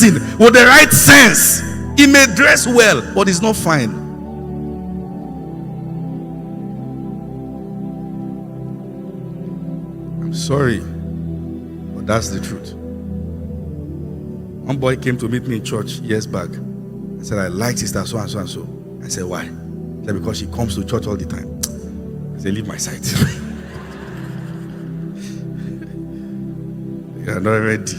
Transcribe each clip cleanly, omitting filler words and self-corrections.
with the right sense. He may dress well, but he's not fine. I'm sorry, but that's the truth. One boy came to meet me in church years back. I said, I like sister so and so and so. I said, why? He said, because she comes to church all the time. I said, leave my sight. You are not ready.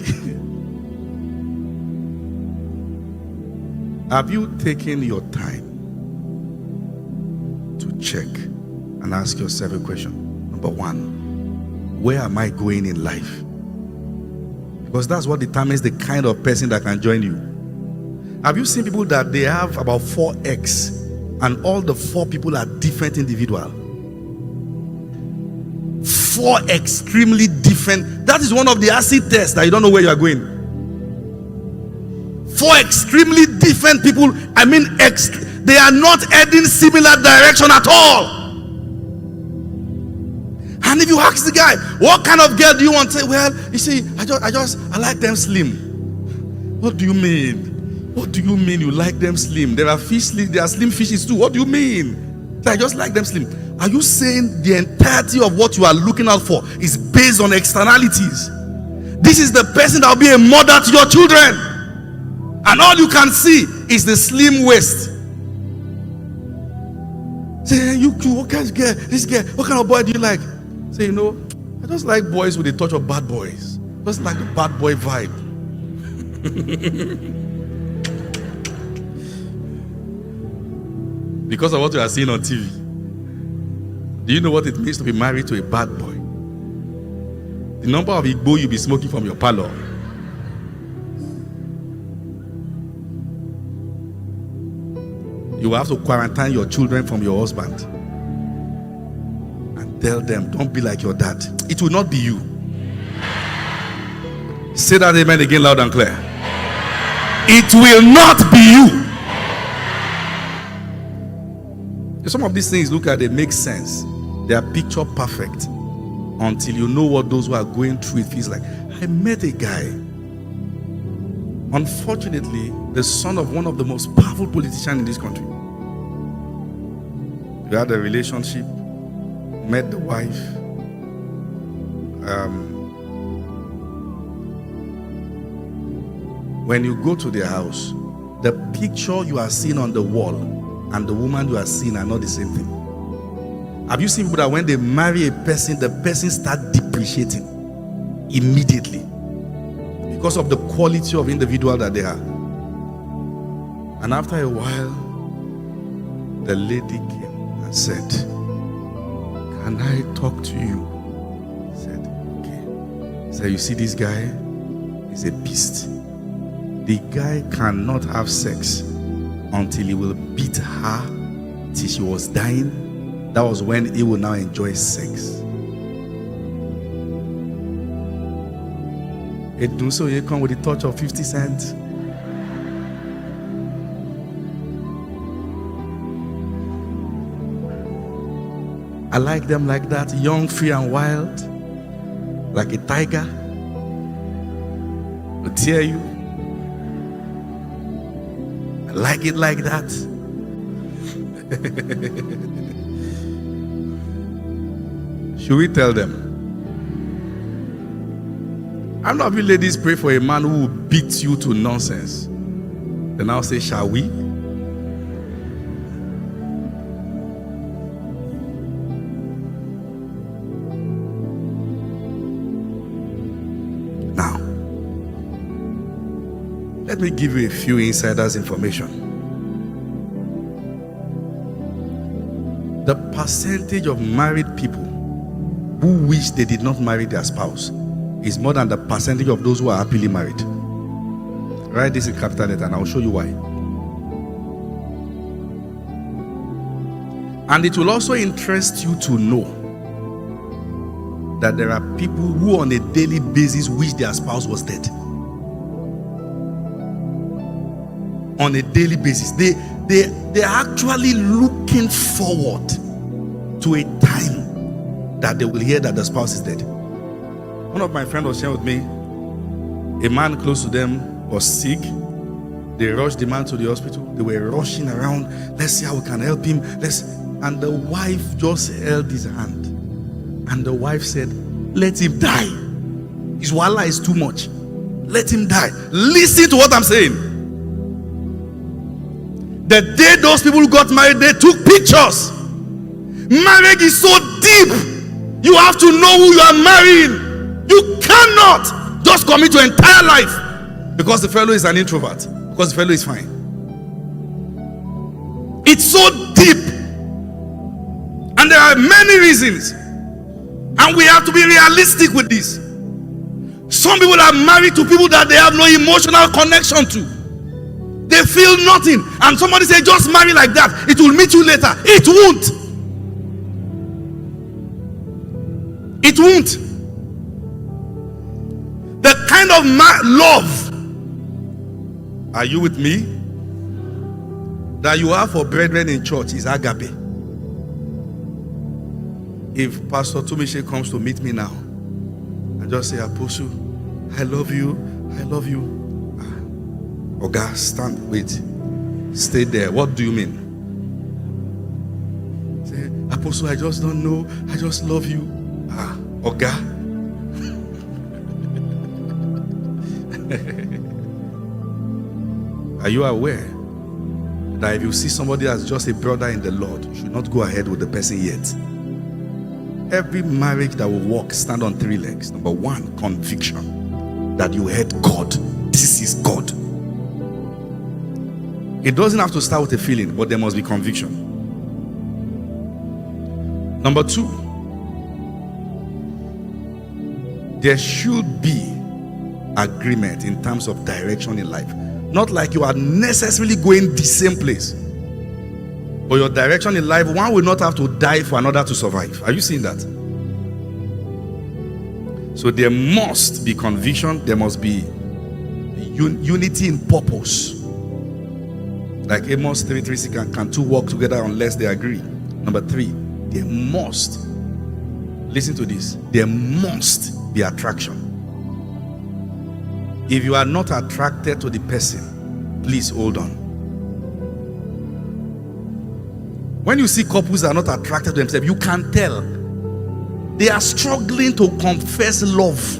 Have you taken your time to check and ask yourself a question? Number one, where am I going in life? Because that's what determines the kind of person that can join you. Have you seen people that they have about 4x and all the 4 people are different individuals? 4 extremely different. That is one of the acid tests that you don't know where you are going. 4 extremely different people. I mean, they are not heading similar direction at all. And if you ask the guy, what kind of girl do you want? Say, well, you see, I like them slim. What do you mean? What do you mean you like them slim? There are slim fishes too. What do you mean? I just like them slim. Are you saying the entirety of what you are looking out for is based on externalities? This is the person that will be a mother to your children. And all you can see is the slim waist. Say, hey, you what kind of girl? This girl, what kind of boy do you like? Say, you know, I just like boys with a touch of bad boys. Just like the bad boy vibe. Because of what you are seeing on TV. Do you know what it means to be married to a bad boy? The number of Igbo you'll be smoking from your parlor. You will have to quarantine your children from your husband and tell them, don't be like your dad. It will not be you. Say that amen again loud and clear. It will not be you. Some of these things, look at, they make sense. They are picture perfect until you know what those who are going through it feels like. I met a guy, unfortunately, the son of one of the most powerful politicians in this country. We had a relationship, met the wife. When you go to their house, the picture you are seeing on the wall and the woman you are seeing are not the same thing. Have you seen people that when they marry a person, the person starts depreciating immediately because of the quality of individual that they are? And after a while, the lady came and said, can I talk to you? I said, okay. He said, you see this guy? He's a beast. The guy cannot have sex until he will beat her till she was dying. That was when he will now enjoy sex. It do so you come with a touch of 50 cents. I like them like that, young, free and wild, like a tiger. Will tear you. I like it like that. Should we tell them? How many of you ladies pray for a man who will beat you to nonsense? Then I'll say, shall we? Now, let me give you a few insiders information. The percentage of married people who wish they did not marry their spouse is more than the percentage of those who are happily married. Write this in capital letter and I'll show you why. And it will also interest you to know that there are people who on a daily basis wish their spouse was dead. On a daily basis. They are actually looking forward to a time that they will hear that the spouse is dead. One of my friends was sharing with me, a man close to them was sick. They rushed the man to the hospital. They were rushing around. Let's see how we can help him. And the wife just held his hand. And the wife said, let him die. His wala is too much. Let him die. Listen to what I'm saying. The day those people got married, they took pictures. Marriage is so deep. You have to know who you are marrying. You cannot just commit your entire life because the fellow is an introvert, because the fellow is fine. It's so deep. And there are many reasons. And we have to be realistic with this. Some people are married to people that they have no emotional connection to. They feel nothing. And somebody say, just marry like that. It will meet you later. It won't. It won't. The kind of love, are you with me, that you have for brethren in church is agape. If Pastor Tumishe comes to meet me now, I just say, Apostle, I love you. I love you. Oga, stand, wait. Stay there. What do you mean? Say, Apostle, I just don't know. I just love you. Oga. Are you aware that if you see somebody as just a brother in the Lord, you should not go ahead with the person yet? Every marriage that will work stand on 3 legs. Number 1, conviction that you heard God. This is God. It doesn't have to start with a feeling, but there must be conviction. Number 2, there should be agreement in terms of direction in life. Not like you are necessarily going the same place, but your direction in life, one will not have to die for another to survive. Are you seeing that? So there must be conviction. There must be unity in purpose. Like Amos 3:3, can two walk together unless they agree? Number 3, there must, listen to this, there must be attraction. If you are not attracted to the person, please hold on. When you see couples that are not attracted to themselves, you can tell they are struggling to confess love.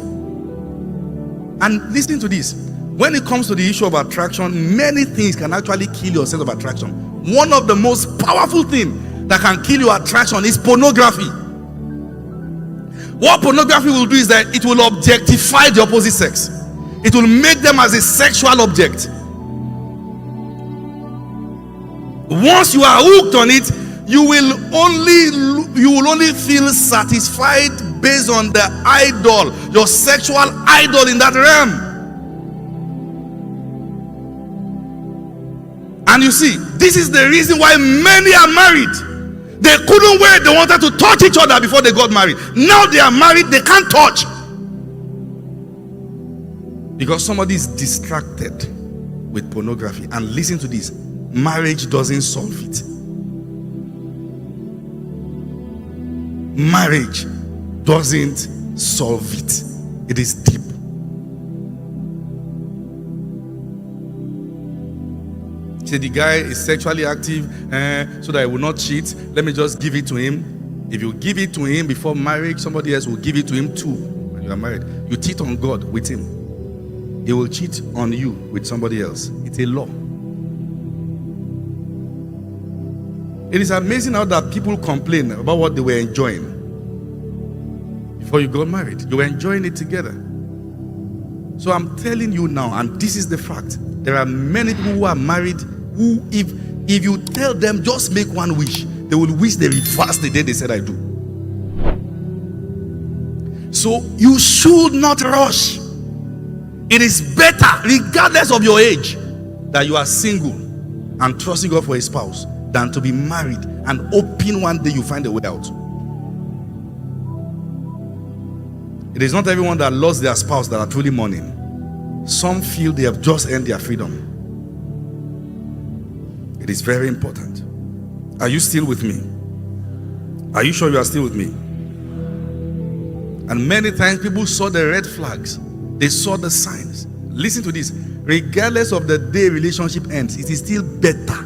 And listen to this. When it comes to the issue of attraction, many things can actually kill your sense of attraction. One of the most powerful things that can kill your attraction is pornography. What pornography will do is that it will objectify the opposite sex. It will make them as a sexual object. Once you are hooked on it, you will only feel satisfied based on the idol, your sexual idol in that realm. And you see, this is the reason why many are married. They couldn't wait. They wanted to touch each other before they got married. Now they are married, they can't touch. Because somebody is distracted with pornography. And listen to this, marriage doesn't solve it. Marriage doesn't solve it. It is deep. Say the guy is sexually active so that he will not cheat. Let me just give it to him. If you give it to him before marriage, somebody else will give it to him too. When you are married, you cheat on God with him. He will cheat on you with somebody else. It's a law. It is amazing how that people complain about what they were enjoying before you got married. You were enjoying it together. So I'm telling you now, and this is the fact, there are many people who are married who, if you tell them just make one wish, they will wish they reversed the day they said I do. So you should not rush. It is better, regardless of your age, that you are single and trusting God for a spouse than to be married and hoping one day you find a way out. It is not everyone that lost their spouse that are truly mourning. Some feel they have just earned their freedom. It is very important. Are you still with me? Are you sure you are still with me? And many times people saw the red flags. They saw the signs. Listen to this. Regardless of the day relationship ends, it is still better